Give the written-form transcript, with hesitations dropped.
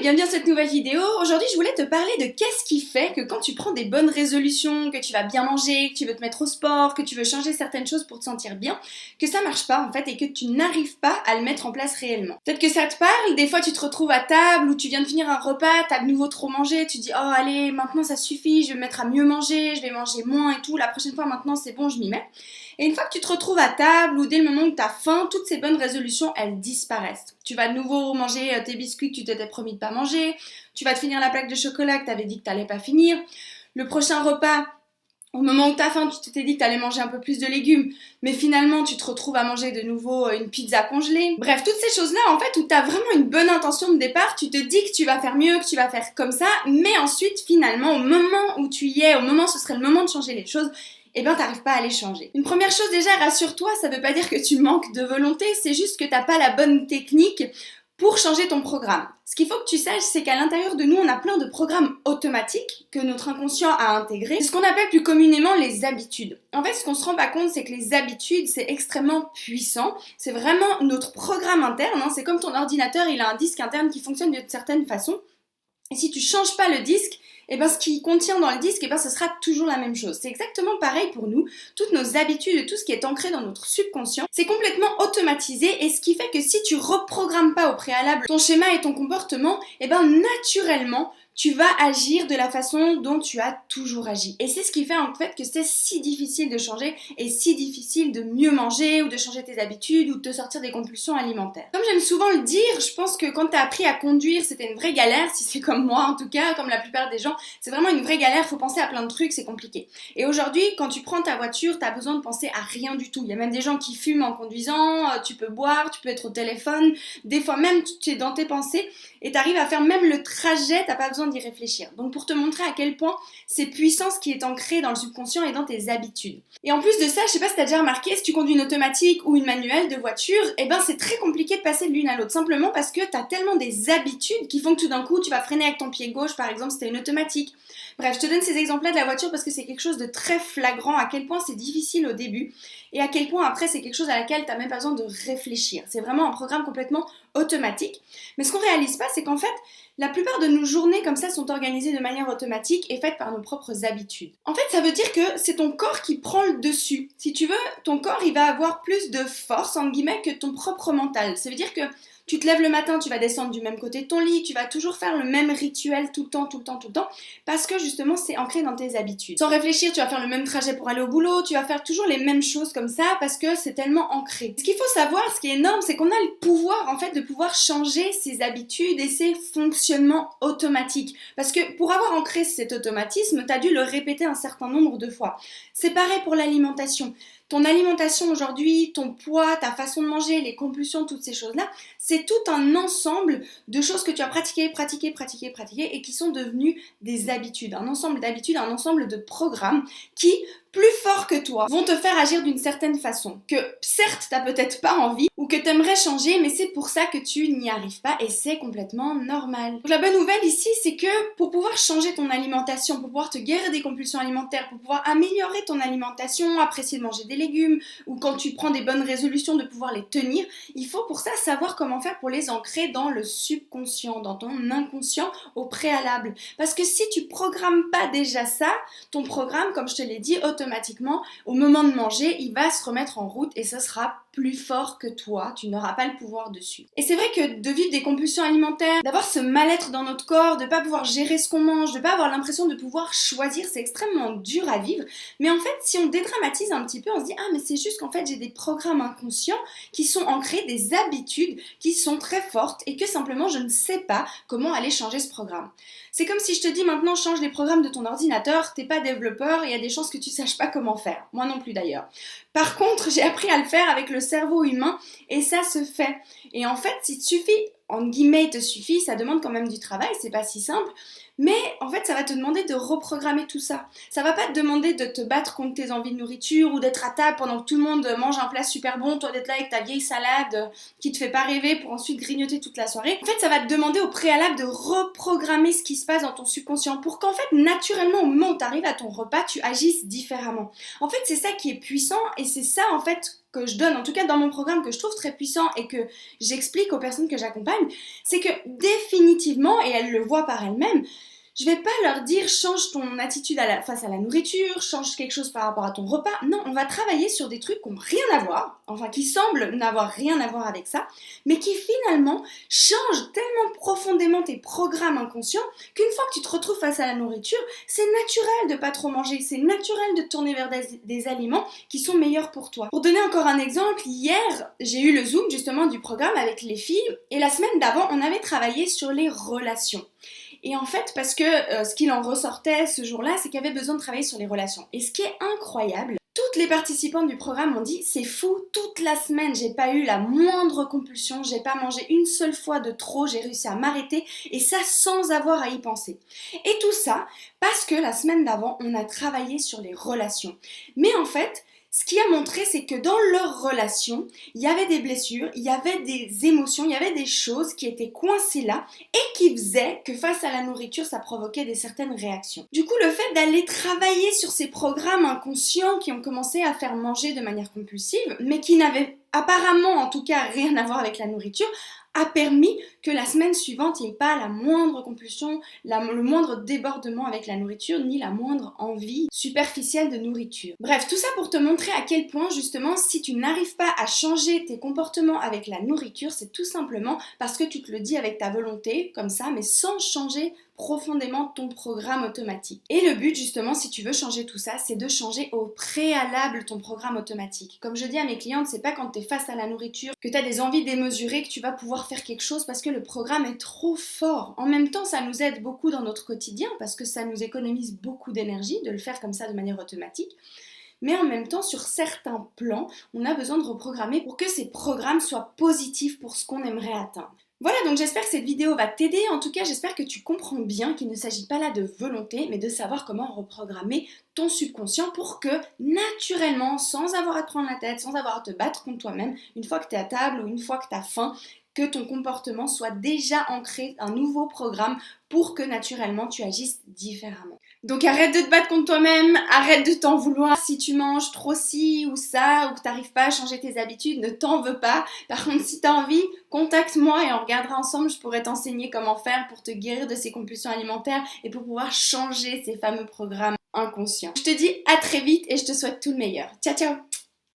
bienvenue dans cette nouvelle vidéo. Aujourd'hui, je voulais te parler de qu'est-ce qui fait que quand tu prends des bonnes résolutions, que tu vas bien manger, que tu veux te mettre au sport, que tu veux changer certaines choses pour te sentir bien, que ça marche pas en fait et que tu n'arrives pas à le mettre en place réellement. Peut-être que ça te parle, des fois tu te retrouves à table ou tu viens de finir un repas, t'as de nouveau trop mangé, tu dis oh allez maintenant ça suffit, je vais me mettre à mieux manger, je vais manger moins et tout, la prochaine fois maintenant c'est bon je m'y mets. Et une fois que tu te retrouves à table ou dès le moment où tu as faim, toutes ces bonnes résolutions, elles disparaissent. Tu vas de nouveau manger tes biscuits que tu t'étais promis de pas manger, tu vas te finir la plaque de chocolat que tu avais dit que tu n'allais pas finir. Le prochain repas, au moment où tu as faim, tu t'étais dit que tu allais manger un peu plus de légumes, mais finalement tu te retrouves à manger de nouveau une pizza congelée. Bref, toutes ces choses-là, en fait, où tu as vraiment une bonne intention de départ, tu te dis que tu vas faire mieux, que tu vas faire comme ça, mais ensuite, finalement, au moment où tu y es, au moment où ce serait le moment de changer les choses, eh ben t'arrives pas à les changer. Une première chose déjà, rassure-toi, ça veut pas dire que tu manques de volonté, c'est juste que t'as pas la bonne technique pour changer ton programme. Ce qu'il faut que tu saches, c'est qu'à l'intérieur de nous, on a plein de programmes automatiques que notre inconscient a intégrés. C'est ce qu'on appelle plus communément les habitudes. En fait, ce qu'on se rend pas compte, c'est que les habitudes, c'est extrêmement puissant. C'est vraiment notre programme interne, hein. C'est comme ton ordinateur, il a un disque interne qui fonctionne d'une certaine façon. Et si tu changes pas le disque, et ben ce qui contient dans le disque, et ben ce sera toujours la même chose. C'est exactement pareil pour nous. Toutes nos habitudes, tout ce qui est ancré dans notre subconscient, c'est complètement automatisé et ce qui fait que si tu reprogrammes pas au préalable ton schéma et ton comportement, et ben naturellement, tu vas agir de la façon dont tu as toujours agi. Et c'est ce qui fait en fait que c'est si difficile de changer et si difficile de mieux manger ou de changer tes habitudes ou de te sortir des compulsions alimentaires. Comme j'aime souvent le dire, je pense que quand tu as appris à conduire, c'était une vraie galère, si c'est comme moi en tout cas, comme la plupart des gens, c'est vraiment une vraie galère, faut penser à plein de trucs, c'est compliqué. Et aujourd'hui, quand tu prends ta voiture, tu as besoin de penser à rien du tout. Il y a même des gens qui fument en conduisant, tu peux boire, tu peux être au téléphone, des fois même tu es dans tes pensées et tu arrives à faire même le trajet, t'as pas besoin d'y réfléchir. Donc pour te montrer à quel point c'est puissant ce qui est ancré dans le subconscient et dans tes habitudes. Et en plus de ça, je sais pas si t'as déjà remarqué, si tu conduis une automatique ou une manuelle de voiture, eh ben c'est très compliqué de passer de l'une à l'autre, simplement parce que t'as tellement des habitudes qui font que tout d'un coup tu vas freiner avec ton pied gauche, par exemple si t'as une automatique. Bref, je te donne ces exemples-là de la voiture parce que c'est quelque chose de très flagrant, à quel point c'est difficile au début et à quel point après c'est quelque chose à laquelle t'as même pas besoin de réfléchir. C'est vraiment un programme complètement automatique. Mais ce qu'on réalise pas, c'est qu'en fait, la plupart de nos journées comme ça sont organisées de manière automatique et faites par nos propres habitudes. En fait, ça veut dire que c'est ton corps qui prend le dessus. Si tu veux, ton corps, il va avoir plus de force, entre guillemets, que ton propre mental. Ça veut dire que tu te lèves le matin, tu vas descendre du même côté de ton lit, tu vas toujours faire le même rituel tout le temps, parce que justement c'est ancré dans tes habitudes. Sans réfléchir, tu vas faire le même trajet pour aller au boulot, tu vas faire toujours les mêmes choses comme ça, parce que c'est tellement ancré. Ce qu'il faut savoir, ce qui est énorme, c'est qu'on a le pouvoir en fait de pouvoir changer ses habitudes et ses fonctionnements automatiques. Parce que pour avoir ancré cet automatisme, tu as dû le répéter un certain nombre de fois. C'est pareil pour l'alimentation. Ton alimentation aujourd'hui, ton poids, ta façon de manger, les compulsions, toutes ces choses-là, c'est tout un ensemble de choses que tu as pratiquées et qui sont devenues des habitudes. Un ensemble d'habitudes, un ensemble de programmes qui, plus forts que toi, vont te faire agir d'une certaine façon. Que certes, t'as peut-être pas envie ou que t'aimerais changer, mais c'est pour ça que tu n'y arrives pas et c'est complètement normal. Donc la bonne nouvelle ici, c'est que pour pouvoir changer ton alimentation, pour pouvoir te guérir des compulsions alimentaires, pour pouvoir améliorer ton alimentation, apprécier de manger des légumes ou quand tu prends des bonnes résolutions de pouvoir les tenir, il faut pour ça savoir comment faire pour les ancrer dans le subconscient, dans ton inconscient au préalable. Parce que si tu programmes pas déjà ça, ton programme, comme je te l'ai dit, automatiquement, au moment de manger, il va se remettre en route et ça sera plus fort que toi, tu n'auras pas le pouvoir dessus. Et c'est vrai que de vivre des compulsions alimentaires, d'avoir ce mal-être dans notre corps, de pas pouvoir gérer ce qu'on mange, de pas avoir l'impression de pouvoir choisir, c'est extrêmement dur à vivre. Mais en fait, si on dédramatise un petit peu, on se dit « Ah, mais c'est juste qu'en fait, j'ai des programmes inconscients qui sont ancrés, des habitudes qui sont très fortes et que simplement, je ne sais pas comment aller changer ce programme. » C'est comme si je te dis maintenant, change les programmes de ton ordinateur, t'es pas développeur, il y a des chances que tu saches pas comment faire. Moi non plus d'ailleurs. Par contre, j'ai appris à le faire avec le cerveau humain et ça se fait. Et en fait, s'il te suffit, en guillemets, il te suffit, ça demande quand même du travail, c'est pas si simple. Mais en fait, ça va te demander de reprogrammer tout ça. Ça va pas te demander de te battre contre tes envies de nourriture ou d'être à table pendant que tout le monde mange un plat super bon, toi d'être là avec ta vieille salade qui te fait pas rêver pour ensuite grignoter toute la soirée. En fait, ça va te demander au préalable de reprogrammer ce qui se passe dans ton subconscient pour qu'en fait, naturellement, au moment où tu arrives à ton repas, tu agisses différemment. En fait, c'est ça qui est puissant et c'est ça, en fait, que je donne, en tout cas dans mon programme, que je trouve très puissant et que j'explique aux personnes que j'accompagne, c'est que définitivement, et elles le voient par elles-mêmes, je vais pas leur dire change ton attitude face à la nourriture, change quelque chose par rapport à ton repas. Non, on va travailler sur des trucs qui n'ont rien à voir, enfin qui semblent n'avoir rien à voir avec ça, mais qui finalement changent tellement profondément tes programmes inconscients qu'une fois que tu te retrouves face à la nourriture, c'est naturel de pas trop manger, c'est naturel de te tourner vers des aliments qui sont meilleurs pour toi. Pour donner encore un exemple, hier, j'ai eu le Zoom justement du programme avec les filles et la semaine d'avant, on avait travaillé sur les relations. Et en fait, parce que ce qu'il en ressortait ce jour-là, c'est qu'il y avait besoin de travailler sur les relations. Et ce qui est incroyable, toutes les participantes du programme m'ont dit c'est fou, toute la semaine, j'ai pas eu la moindre compulsion, j'ai pas mangé une seule fois de trop, j'ai réussi à m'arrêter et ça sans avoir à y penser. Et tout ça parce que la semaine d'avant, on a travaillé sur les relations. Mais en fait, ce qui a montré, c'est que dans leur relation, il y avait des blessures, il y avait des émotions, il y avait des choses qui étaient coincées là et qui faisaient que face à la nourriture, ça provoquait des certaines réactions. Du coup, le fait d'aller travailler sur ces programmes inconscients qui ont commencé à faire manger de manière compulsive, mais qui n'avaient apparemment en tout cas rien à voir avec la nourriture, a permis que la semaine suivante, il n'y ait pas la moindre compulsion, le moindre débordement avec la nourriture, ni la moindre envie superficielle de nourriture. Bref, tout ça pour te montrer à quel point, justement, si tu n'arrives pas à changer tes comportements avec la nourriture, c'est tout simplement parce que tu te le dis avec ta volonté, comme ça, mais sans changer profondément ton programme automatique. Et le but justement, si tu veux changer tout ça, c'est de changer au préalable ton programme automatique. Comme je dis à mes clientes, c'est pas quand tu es face à la nourriture, que tu as des envies démesurées, que tu vas pouvoir faire quelque chose parce que le programme est trop fort. En même temps, ça nous aide beaucoup dans notre quotidien parce que ça nous économise beaucoup d'énergie de le faire comme ça de manière automatique. Mais en même temps, sur certains plans, on a besoin de reprogrammer pour que ces programmes soient positifs pour ce qu'on aimerait atteindre. Voilà, donc j'espère que cette vidéo va t'aider. En tout cas, j'espère que tu comprends bien qu'il ne s'agit pas là de volonté, mais de savoir comment reprogrammer ton subconscient pour que, naturellement, sans avoir à te prendre la tête, sans avoir à te battre contre toi-même, une fois que tu es à table ou une fois que tu as faim, que ton comportement soit déjà ancré, un nouveau programme pour que naturellement tu agisses différemment. Donc arrête de te battre contre toi-même, arrête de t'en vouloir si tu manges trop ci ou ça ou que tu n'arrives pas à changer tes habitudes, ne t'en veux pas. Par contre, si tu as envie, contacte-moi et on regardera ensemble, je pourrais t'enseigner comment faire pour te guérir de ces compulsions alimentaires et pour pouvoir changer ces fameux programmes inconscients. Je te dis à très vite et je te souhaite tout le meilleur. Ciao ciao!